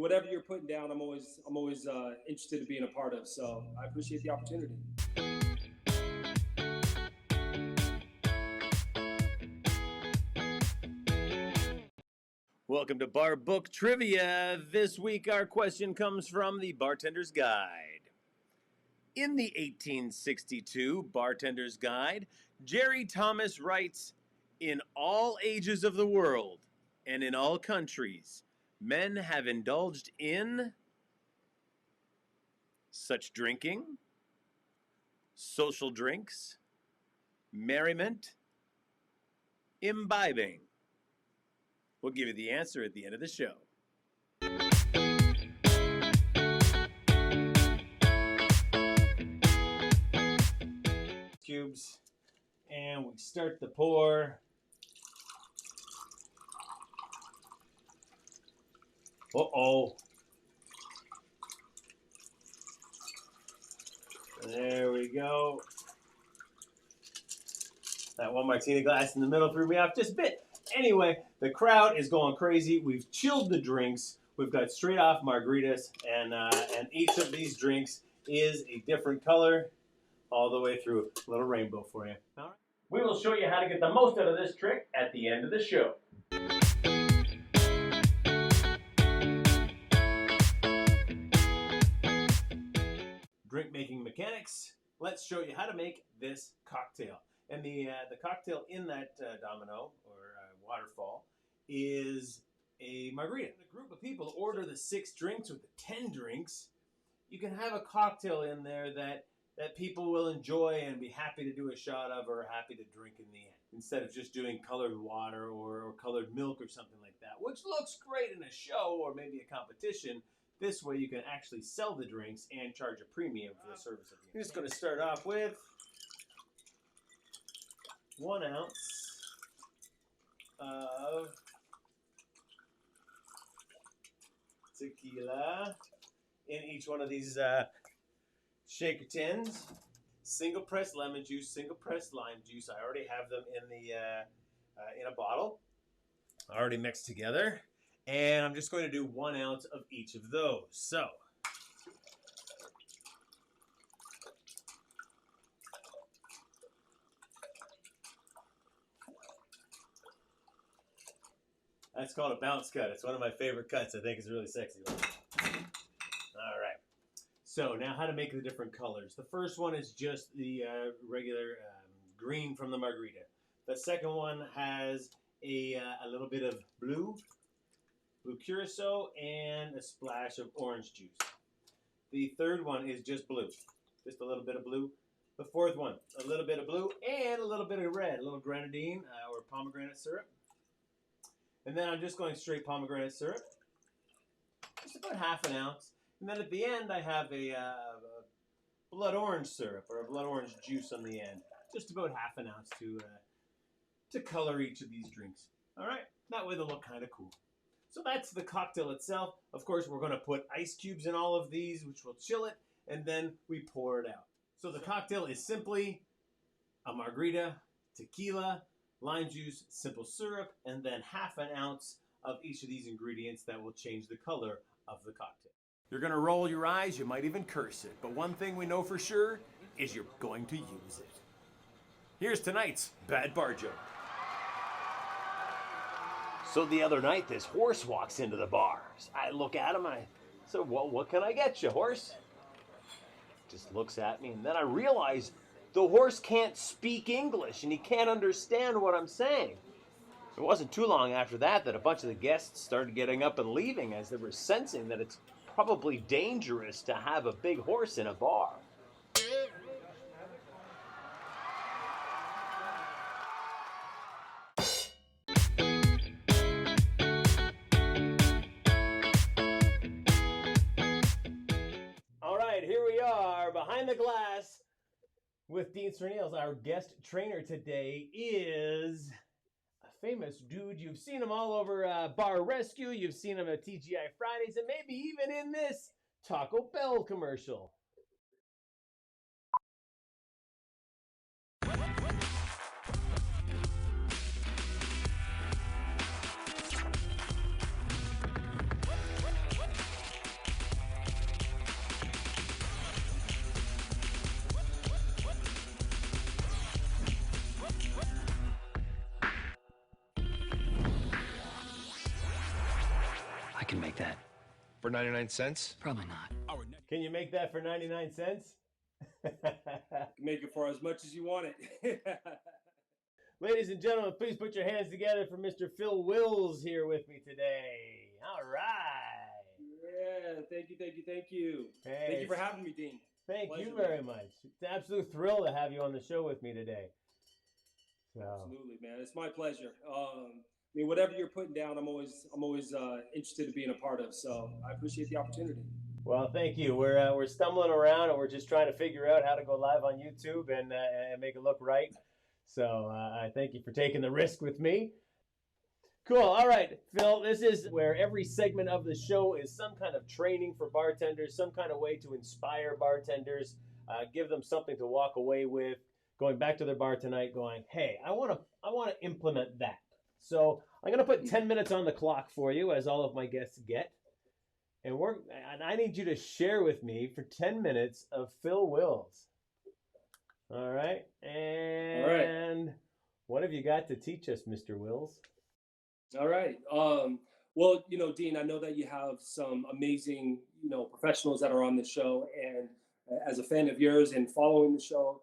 whatever you're putting down, I'm always interested in being a part of. So I appreciate the opportunity. Welcome to Bar Book Trivia. This week our question comes from the Bartender's Guide. In the 1862 Bartender's Guide, Jerry Thomas writes, "In all ages of the world and in all countries, men have indulged in such drinking, social drinks, merriment, imbibing." We'll give you the answer at the end of the show. Cubes, and we start the pour. Uh-oh. There we go. That one martini glass in the middle threw me off just a bit. Anyway, the crowd is going crazy. We've chilled the drinks. We've got straight off margaritas, and each of these drinks is a different color all the way through. A little rainbow for you. All right. We will show you how to get the most out of this trick at the end of the show. Drink making mechanics. Let's show you how to make this cocktail. And the cocktail in that domino or waterfall is a margarita. When a group of people order the 6 drinks or the 10 drinks, you can have a cocktail in there that people will enjoy and be happy to do a shot of or happy to drink in the end. Instead of just doing colored water or colored milk or something like that, which looks great in a show or maybe a competition. This way you can actually sell the drinks and charge a premium for the service of the. I'm just going to start off with 1 ounce of tequila in each one of these shaker tins. Single pressed lemon juice, single pressed lime juice. I already have them in the in a bottle, already mixed together, and I'm just going to do 1 ounce of each of those. So. That's called a bounce cut. It's one of my favorite cuts. I think it's really sexy. All right. So now how to make the different colors. The first one is just the regular green from the margarita. The second one has a little bit of blue curacao, and a splash of orange juice. The third one is just blue. Just a little bit of blue. The fourth one, a little bit of blue and a little bit of red. A little grenadine or pomegranate syrup. And then I'm just going straight pomegranate syrup, just about half an ounce. And then at the end, I have a blood orange syrup or a blood orange juice on the end, just about half an ounce to color each of these drinks. All right, that way they'll look kind of cool. So that's the cocktail itself. Of course, we're going to put ice cubes in all of these, which will chill it, and then we pour it out. So the cocktail is simply a margarita, tequila, lime juice, simple syrup, and then half an ounce of each of these ingredients that will change the color of the cocktail. You're going to roll your eyes, you might even curse it, but one thing we know for sure is you're going to use it. Here's tonight's bad bar joke. So the other night, this horse walks into the bar. I look at him, I said, "Well, what can I get you, horse?" Just looks at me, and then I realize the horse can't speak English, and he can't understand what I'm saying. It wasn't too long after that a bunch of the guests started getting up and leaving as they were sensing that it's probably dangerous to have a big horse in a bar. All right, here we are behind the glass with Dean Serneels. Our guest trainer today is a famous dude. You've seen him all over Bar Rescue. You've seen him at TGI Fridays, and maybe even in this Taco Bell commercial. can make that. For 99 cents? Probably not. Can you make that for 99 cents? Make it for as much as you want it. Ladies and gentlemen, please put your hands together for Mr. Phil Wills here with me today. All right. Yeah, thank you. Hey, Thank you for having me, Dean. Thank Pleasure, you very man. much. It's an absolute thrill to have you on the show with me today. So, Absolutely, man. It's my pleasure. I mean, whatever you're putting down, I'm always interested in being a part of. So I appreciate the opportunity. well, thank you. We're stumbling around and we're just trying to figure out how to go live on YouTube and make it look right. So I thank you for taking the risk with me. Cool. All right, Phil, this is where every segment of the show is some kind of training for bartenders, some kind of way to inspire bartenders, give them something to walk away with, going back to their bar tonight going, hey, I want to implement that. So I'm going to put 10 minutes on the clock for you, as all of my guests get. And I need you to share with me for 10 minutes of Phil Wills. All right. And what have you got to teach us, Mr. Wills? All right. Well, Dean, I know that you have some amazing, professionals that are on the show, and as a fan of yours and following the show,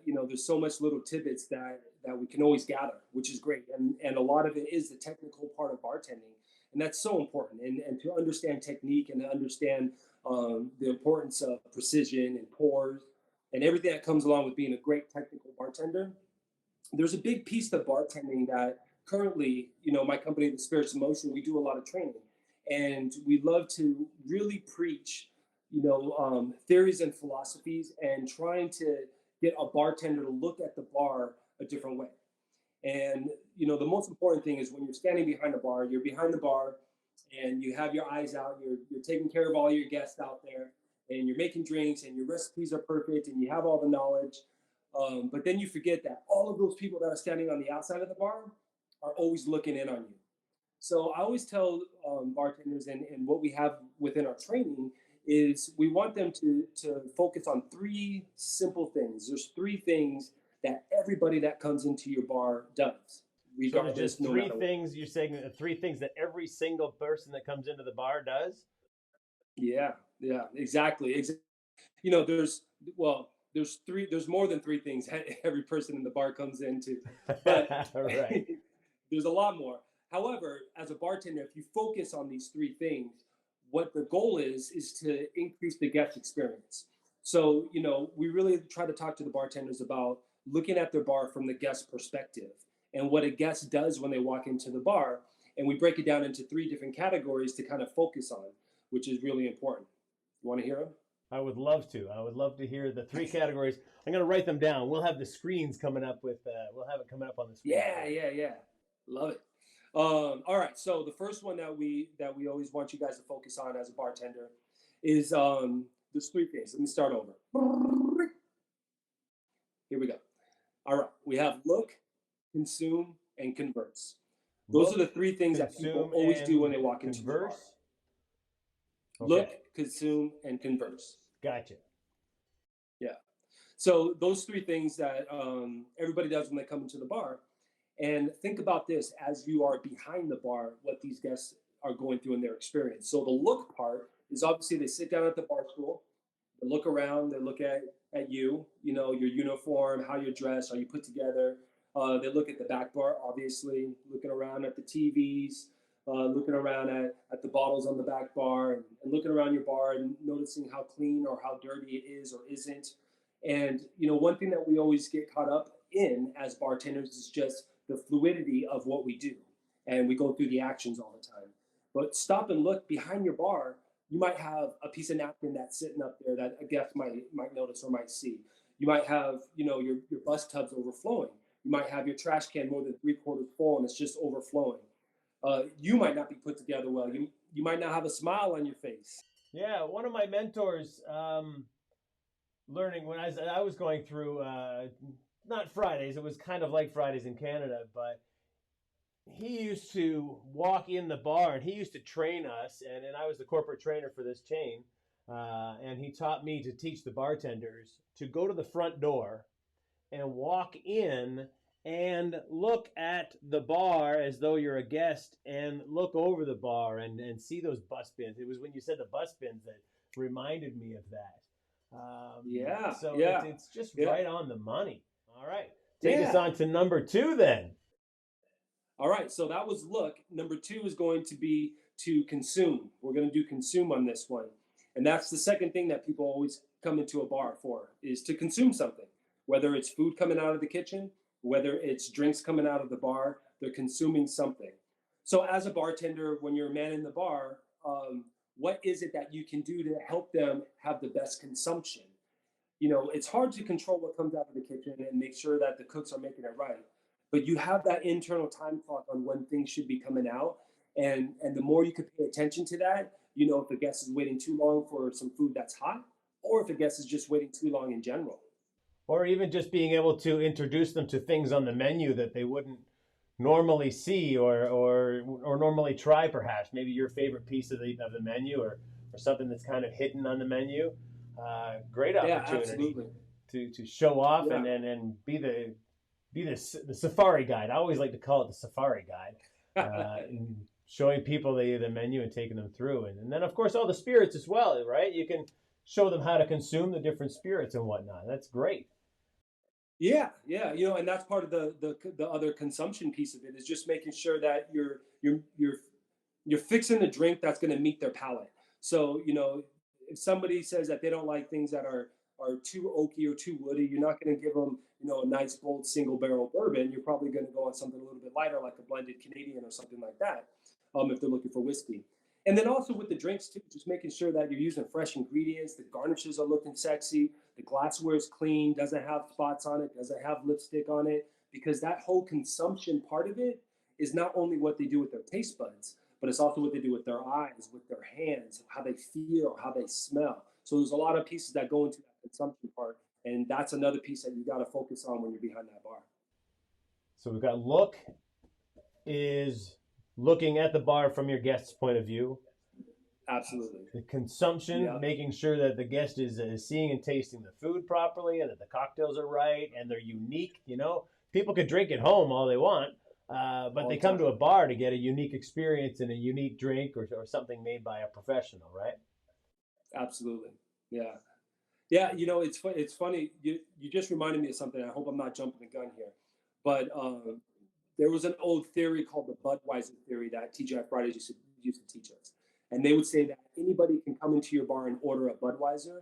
there's so much little tidbits that we can always gather, which is great. And a lot of it is the technical part of bartending. And that's so important. And to understand technique and to understand the importance of precision and pours and everything that comes along with being a great technical bartender. There's a big piece of bartending that currently, my company, The Spirits of Motion, we do a lot of training. And we love to really preach, theories and philosophies and trying to get a bartender to look at the bar a different way. And, the most important thing is when you're standing behind the bar, you're behind the bar and you have your eyes out, you're taking care of all your guests out there and you're making drinks and your recipes are perfect and you have all the knowledge. But then you forget that all of those people that are standing on the outside of the bar are always looking in on you. So I always tell bartenders and what we have within our training is we want them to focus on three simple things. There's three things that everybody that comes into your bar does. So just three things, you're saying three things that every single person that comes into the bar does? Yeah, exactly. There's more than three things that every person in the bar comes into, but right. There's a lot more. However, as a bartender, if you focus on these three things, what the goal is to increase the guest experience. So, we really try to talk to the bartenders about looking at their bar from the guest perspective and what a guest does when they walk into the bar. And we break it down into three different categories to kind of focus on, which is really important. You want to hear them? I would love to. I would love to hear the three categories. I'm going to write them down. We'll have the screens coming up we'll have it coming up on the screen. Yeah. Love it. All right. So the first one that we always want you guys to focus on as a bartender is there's three things. Let me start over. Here we go. All right. We have look, consume, and converse. Those are the three things that people always do when they walk into the bar. Okay. Look, consume, and converse. Gotcha. Yeah. So those three things that everybody does when they come into the bar. And think about this as you are behind the bar, what these guests are going through in their experience. So the look part is obviously they sit down at the bar stool, they look around, they look at you, your uniform, how you're dressed, are you put together? They look at the back bar, obviously, looking around at the TVs, looking around at the bottles on the back bar and looking around your bar and noticing how clean or how dirty it is or isn't. And, one thing that we always get caught up in as bartenders is just the fluidity of what we do. And we go through the actions all the time. But stop and look behind your bar. You might have a piece of napkin that's sitting up there that a guest might notice or might see. You might have, your bus tubs overflowing. You might have your trash can more than 3/4 full and it's just overflowing. You might not be put together well. You might not have a smile on your face. Yeah, one of my mentors, learning when I was going through, not Fridays, it was kind of like Fridays in Canada, but he used to walk in the bar and he used to train us, and I was the corporate trainer for this chain, and he taught me to teach the bartenders to go to the front door and walk in and look at the bar as though you're a guest and look over the bar and see those bus bins. It was when you said the bus bins that reminded me of that. Yeah, So yeah, it's just yeah, right on the money. All right. Take us yeah. on to number two then. All right, so that was look. Number two is going to be to consume. We're going to do consume on this one. And that's the second thing that people always come into a bar for is to consume something, whether it's food coming out of the kitchen, whether it's drinks coming out of the bar, they're consuming something. So as a bartender, when you're manning the bar, what is it that you can do to help them have the best consumption? It's hard to control what comes out of the kitchen and make sure that the cooks are making it right. But you have that internal time clock on when things should be coming out. And the more you could pay attention to that, if a guest is waiting too long for some food that's hot, or if a guest is just waiting too long in general. Or even just being able to introduce them to things on the menu that they wouldn't normally see or normally try, perhaps maybe your favorite piece of the menu, or something that's kind of hidden on the menu. Great Yeah, opportunity absolutely. to show off Yeah. and be the safari guide. I always like to call it the safari guide, in showing people the menu and taking them through, and then of course all the spirits as well, right? You can show them how to consume the different spirits and whatnot. That's great. Yeah, yeah, and that's part of the other consumption piece of it is just making sure that you're fixing a drink that's going to meet their palate. So, if somebody says that they don't like things that are too oaky or too woody, you're not going to give them, a nice bold single barrel bourbon. You're probably going to go on something a little bit lighter, like a blended Canadian or something like that, if they're looking for whiskey. And then also with the drinks too, just making sure that you're using fresh ingredients, the garnishes are looking sexy, the glassware is clean, doesn't have spots on it, doesn't have lipstick on it, because that whole consumption part of it is not only what they do with their taste buds, but it's also what they do with their eyes, with their hands, how they feel, how they smell. So there's a lot of pieces that go into that consumption part, and that's another piece that you got to focus on when you're behind that bar. So we've got look is looking at the bar from your guest's point of view. Absolutely. The consumption, Yeah. making sure that the guest is seeing and tasting the food properly, and that the cocktails are right and they're unique. People could drink at home all they want, but All they the come time. to a bar to get a unique experience and a unique drink, or something made by a professional, right? Absolutely. Yeah. Yeah, it's funny. You just reminded me of something. I hope I'm not jumping the gun here, but there was an old theory called the Budweiser theory that TGI Fridays used to teach us, and they would say that anybody can come into your bar and order a Budweiser,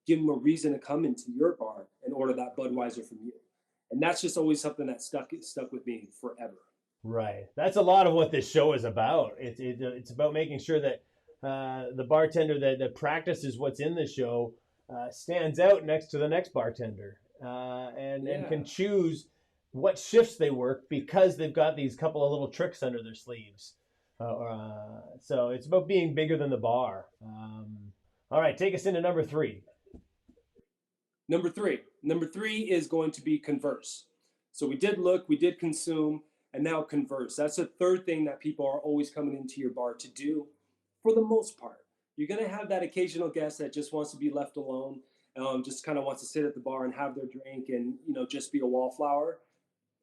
give them a reason to come into your bar and order that Budweiser from you, and that's just always something that stuck with me forever. Right. That's a lot of what this show is about. It's about making sure that the bartender that practices what's in the show stands out next to the next bartender, and Yeah. can choose what shifts they work because they've got these couple of little tricks under their sleeves. So it's about being bigger than the bar. All right, take us into number three. Number three. Number three is going to be converse. So we did look, we did consume, and now converse. That's the third thing that people are always coming into your bar to do for the most part. You're going to have that occasional guest that just wants to be left alone, just kind of wants to sit at the bar and have their drink and, just be a wallflower.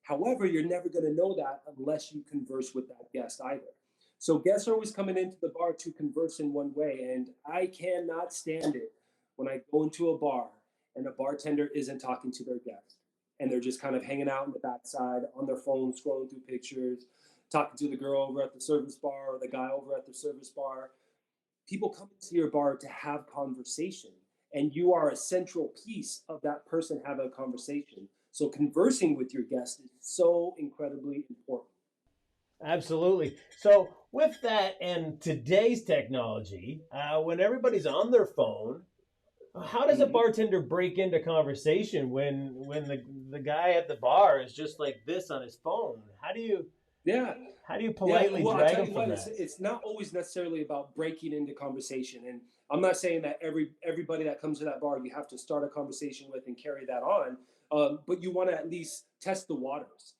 However, you're never going to know that unless you converse with that guest either. So guests are always coming into the bar to converse in one way. And I cannot stand it when I go into a bar and a bartender isn't talking to their guest. And they're just kind of hanging out in the backside on their phone, scrolling through pictures, talking to the girl over at the service bar or the guy over at the service bar. People come into your bar to have conversation, and you are a central piece of that person having a conversation. So conversing with your guest is so incredibly important. Absolutely. So with that and today's technology, when everybody's on their phone, how does a Mhm. bartender break into conversation when the guy at the bar is just like this on his phone? Yeah, How do you yeah. politely Well, I drag tell him you from what, it's that? it's not always necessarily about breaking into conversation. And I'm not saying that everybody that comes to that bar you have to start a conversation with and carry that on. But you want to at least test the waters.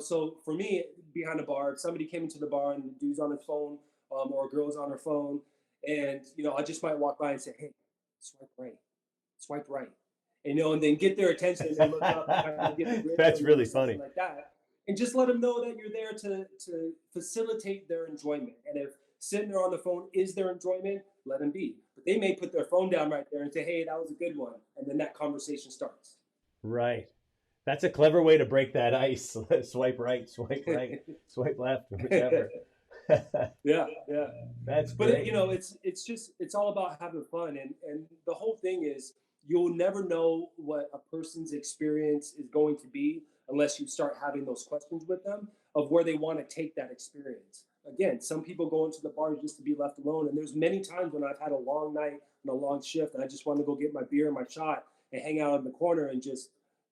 So for me, behind a bar, if somebody came into the bar and the dude's on his phone, or a girl's on her phone, and I just might walk by and say, "Hey, swipe right, swipe right." and then get their attention and they look up and kind of get the grip That's on really something funny. like that. And just let them know that you're there to facilitate their enjoyment. And if sitting there on the phone is their enjoyment, let them be. But they may put their phone down right there and say, hey, that was a good one. And then that conversation starts. Right. That's a clever way to break that ice. Swipe right, swipe left, whichever. Yeah. That's But great. it's all about having fun, and the whole thing is you'll never know what a person's experience is going to be unless you start having those questions with them of where they want to take that experience. Again, some people go into the bar just to be left alone, and there's many times when I've had a long night and a long shift, and I just want to go get my beer and my shot and hang out in the corner and just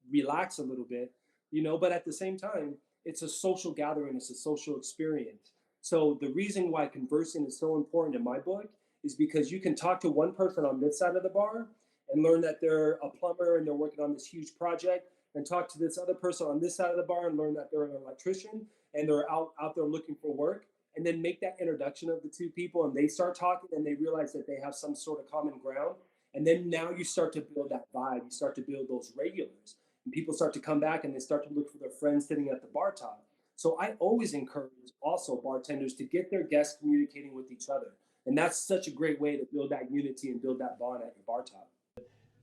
relax a little bit, But at the same time, it's a social gathering, it's a social experience. So the reason why conversing is so important in my book is because you can talk to one person on this side of the bar and learn that they're a plumber and they're working on this huge project, and talk to this other person on this side of the bar and learn that they're an electrician and they're out there looking for work, and then make that introduction of the two people and they start talking and they realize that they have some sort of common ground. And then now you start to build that vibe, you start to build those regulars, and people start to come back and they start to look for their friends sitting at the bar top. So I always encourage also bartenders to get their guests communicating with each other. And that's such a great way to build that unity and build that bond at your bar top.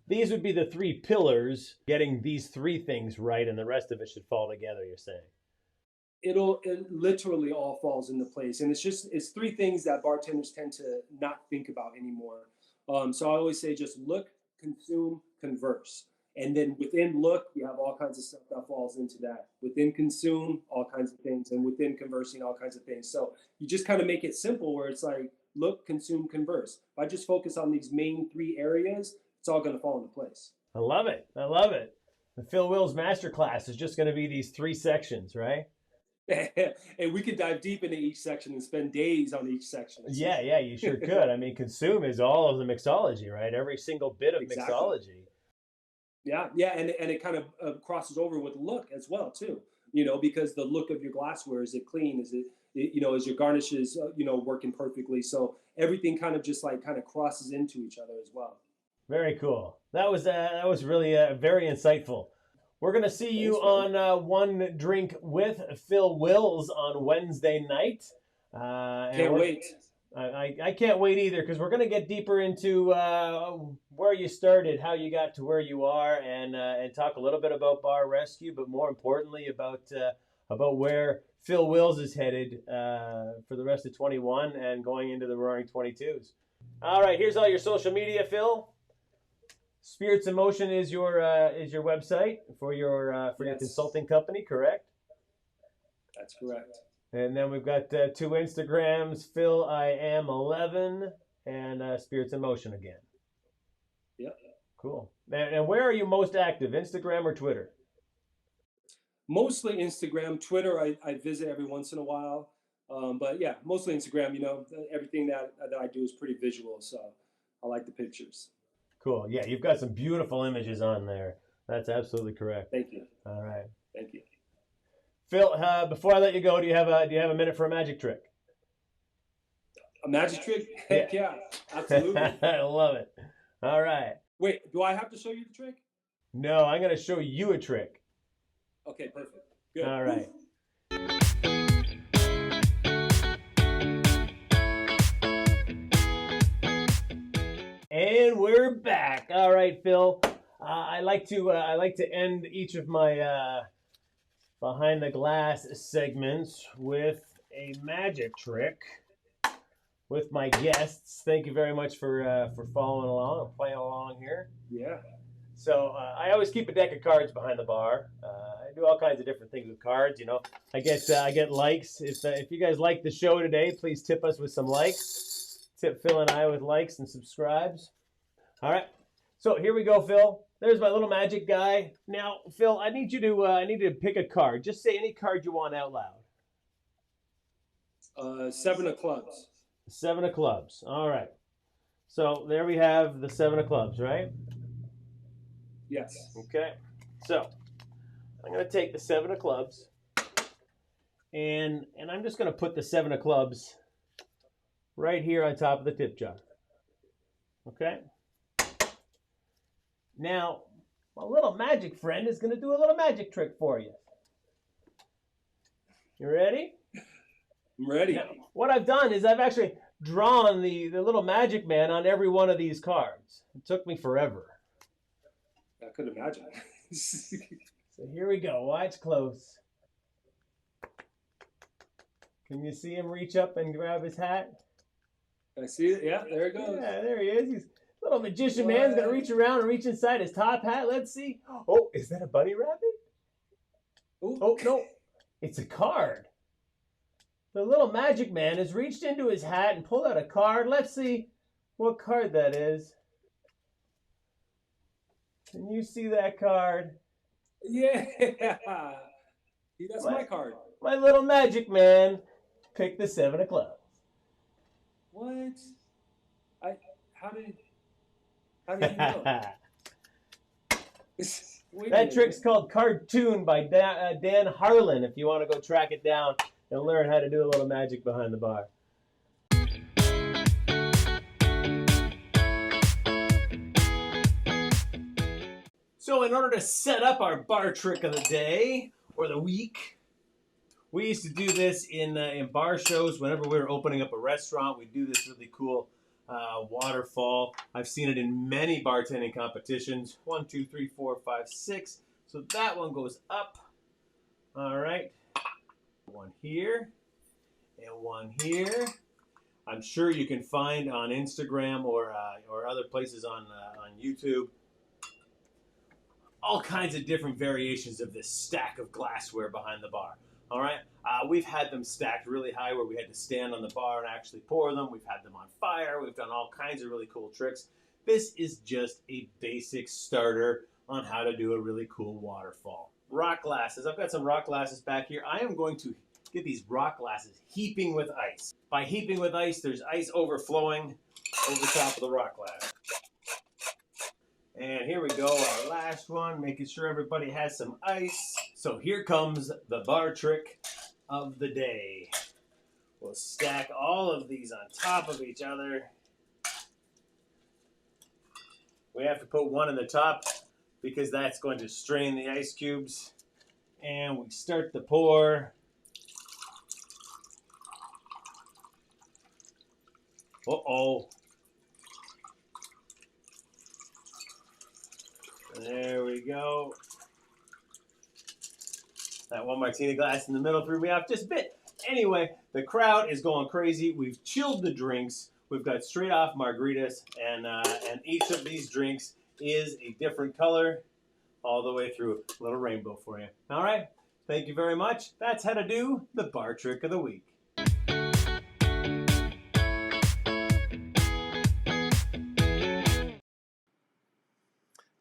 These would be the three pillars, getting these three things right, and the rest of it should fall together, you're saying. It literally all falls into place. And it's three things that bartenders tend to not think about anymore. So I always say just look, consume, converse. And then within look, you have all kinds of stuff that falls into that. Within consume, all kinds of things. And within conversing, all kinds of things. So you just kind of make it simple where it's like look, consume, converse. If I just focus on these main three areas, it's all going to fall into place. I love it. The Phil Wills Masterclass is just going to be these three sections, right? And we could dive deep into each section and spend days on each section. So. Yeah, you sure could. I mean, consume is all of the mixology, right? Every single bit of Exactly. mixology. Yeah, and it kind of crosses over with look as well too. Because the look of your glassware, is it clean? Is is your garnishes working perfectly? So everything kind of crosses into each other as well. Very cool. That was really very insightful. We're going to see you on One Drink with Phil Wills on Wednesday night. Can't wait. I can't wait either, because we're going to get deeper into where you started, how you got to where you are, and talk a little bit about Bar Rescue, but more importantly about where Phil Wills is headed for the rest of 21 and going into the Roaring 22s. All right, here's all your social media, Phil. Spirits in Motion is your website for your consulting company, correct? That's correct. And then we've got two Instagrams, Phil I Am 11 and Spirits in Motion again. Yep. Cool. And where are you most active, Instagram or Twitter? Mostly Instagram. Twitter, I visit every once in a while. But yeah, mostly Instagram. Everything that I do is pretty visual, so I like the pictures. Cool. Yeah, you've got some beautiful images on there. That's absolutely correct. Thank you. All right. Thank you. Phil, before I let you go, do you have a minute for a magic trick? A magic trick? Heck yeah, absolutely. I love it. All right. Wait, do I have to show you the trick? No, I'm going to show you a trick. Okay, perfect. Good. All right. And we're back. All right, Phil. I like to end each of my behind the glass segments with a magic trick with my guests. Thank you very much for following along, playing along here. Yeah. So I always keep a deck of cards behind the bar. I do all kinds of different things with cards. I get likes. If you guys like the show today, please tip us with some likes. Tip Phil and I with likes and subscribes. All right. So here we go, Phil. There's my little magic guy. Now, Phil, I need you to pick a card. Just say any card you want out loud. 7 of clubs. 7 of clubs. All right. So there we have the 7 of clubs, right? Yes. Okay. So I'm going to take the 7 of clubs, and I'm just going to put the 7 of clubs right here on top of the tip jar. Okay? Now, My little magic friend is going to do a little magic trick for you. You ready? I'm ready. Now, what I've done is I've actually drawn the little magic man on every one of these cards. It took me forever. I could imagine. So here we go. Watch close. Can you see him reach up and grab his hat? I see it. Yeah, there it goes. Yeah, there he is. He's little magician man's gonna reach around and reach inside his top hat. Let's see. Oh, is that a bunny rabbit? Ooh. Oh no, it's a card. The little magic man has reached into his hat and pulled out a card. Let's see what card that is. Can you see that card? Yeah. See, that's my card. My little magic man picked the 7 of clubs. What? How did you know? That trick's called Cartoon by Dan Harlan if you want to go track it down and learn how to do a little magic behind the bar. So in order to set up our bar trick of the day or the week, we used to do this in bar shows. Whenever we were opening up a restaurant, we'd do this really cool waterfall. I've seen it in many bartending competitions. 1, 2, 3, 4, 5, 6. So that one goes up. All right. One here and one here. I'm sure you can find on Instagram or other places on YouTube all kinds of different variations of this stack of glassware behind the bar. All right, we've had them stacked really high where we had to stand on the bar and actually pour them. We've had them on fire. We've done all kinds of really cool tricks. This is just a basic starter on how to do a really cool waterfall. Rock glasses. I've got some rock glasses back here. I am going to get these rock glasses heaping with ice. By heaping with ice, there's ice overflowing over the top of the rock glass. And here we go, our last one, making sure everybody has some ice. So here comes the bar trick of the day. We'll stack all of these on top of each other. We have to put one in the top because that's going to strain the ice cubes. And we start the pour. Uh-oh. There we go. That one martini glass in the middle threw me off just a bit. Anyway, the crowd is going crazy. We've chilled the drinks. We've got straight off margaritas, and each of these drinks is a different color all the way through. A little rainbow for you. All right. Thank you very much. That's how to do the bar trick of the week.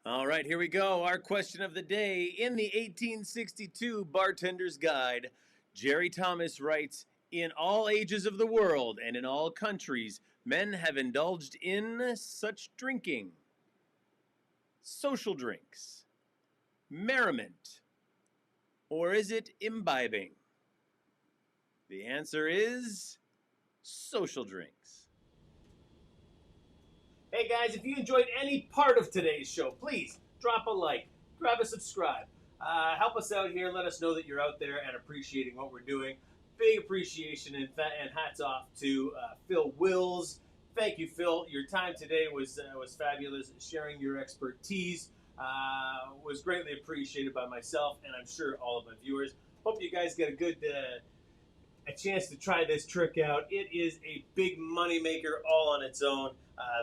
All right, here we go. Our question of the day. In the 1862 Bartender's Guide, Jerry Thomas writes, "In all ages of the world and in all countries, men have indulged in such drinking: social drinks, merriment, or is it imbibing?" The answer is social drinks. Hey guys, if you enjoyed any part of today's show, please drop a like, grab a subscribe. Help us out here. Let us know that you're out there and appreciating what we're doing. Big appreciation and hats off to Phil Wills. Thank you, Phil. Your time today was fabulous. Sharing your expertise was greatly appreciated by myself and I'm sure all of my viewers. Hope you guys get a chance to try this trick out. It is a big money maker all on its own.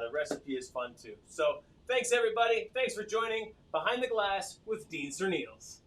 The recipe is fun too. So thanks everybody. Thanks for joining Behind the Glass with Dean Serneels.